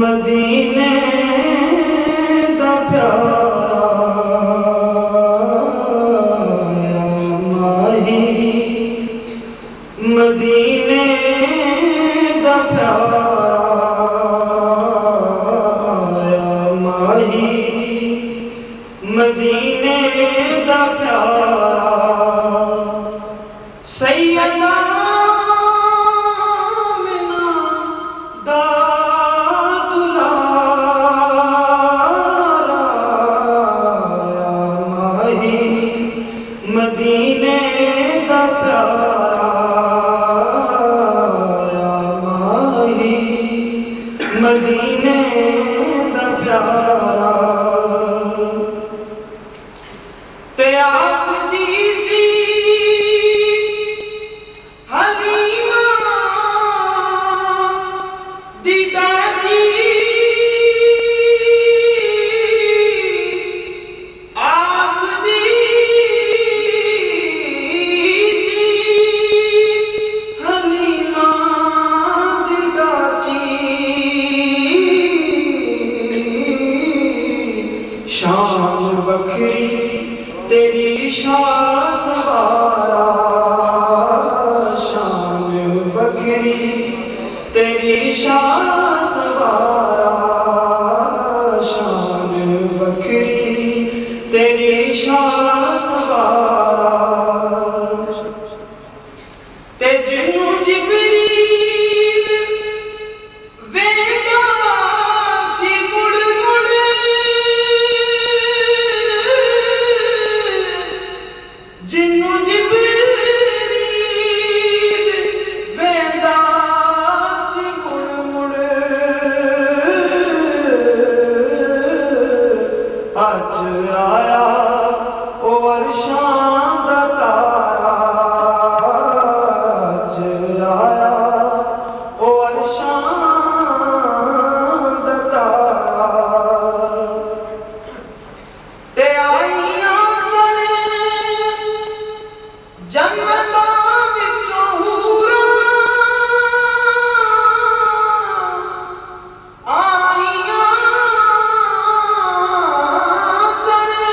मदीने दा प्यारा माही, मदीने दा प्यारा माही, मदीने दा प्यारा सैयदा मदीने दा प्यारा माही, मदीने दा प्यारा ते आखदी सी हलीमा दी दाजी, शान बखरी तेरी शान सवारा, शान बखरी तेरी शान सवारा, शान बखरी तेरी शान सवारा ते जिन्नू जिबरील वेदा सी मुड़ मुड़, जिन्नू जिबरील वेदा सी मुड़ मुड़, अज आया ओ अरशां दा तारा, अज आया ओ अरशां दा तारा ते आईयां सने जन्नतां विचों हूरां, आईयां सने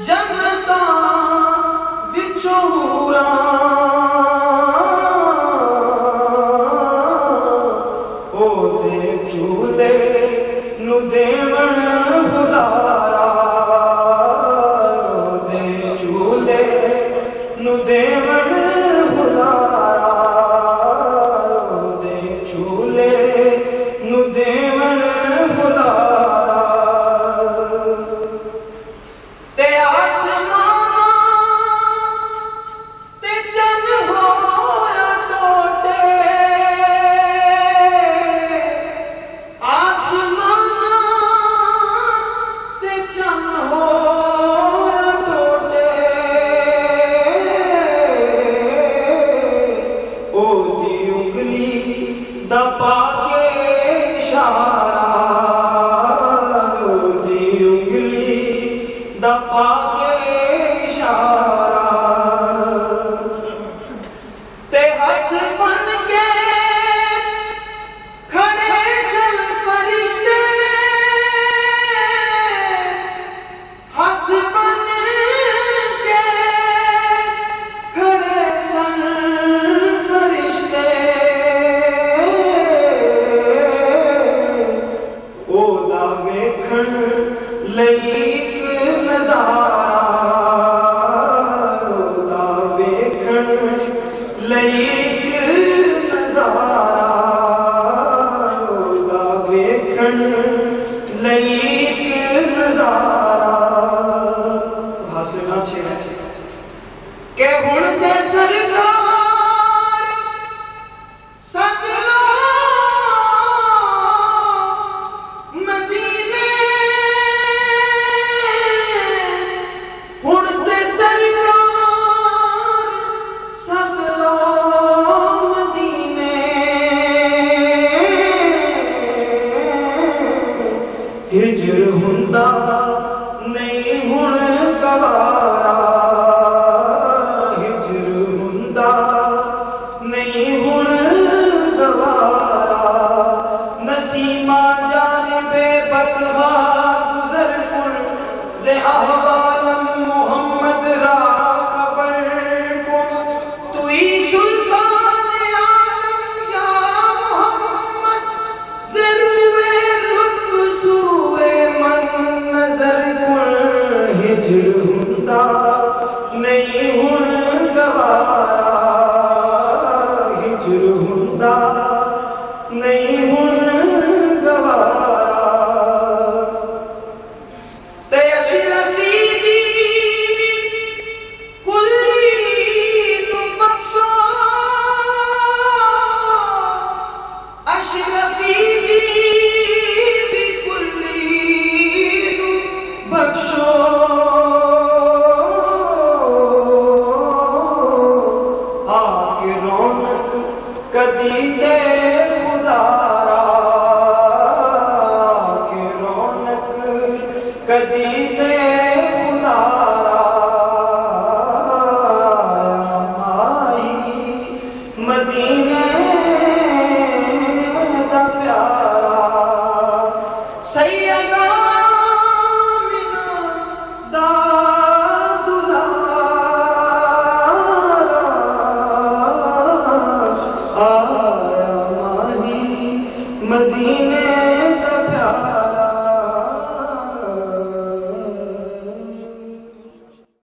जन्नतां विचों हूरां, ओदे झूले नू देवण बुलारा, ओदे झूले नू देवण बुलारा, ओदे झूले नू देवण बुलारा ते आसमाना ते चंद होया टोटे, आसमाना ते चंद होया टोटे, ओदी उंगली दा पाके इशारा, ओदी उंगली दा पाके इशारा ते हथ बन के खड़े सन फरिश्ते, हथ बन के खड़े सन फरिश्ते, ओदा वेखण लई इक नज़ारा, बख्शो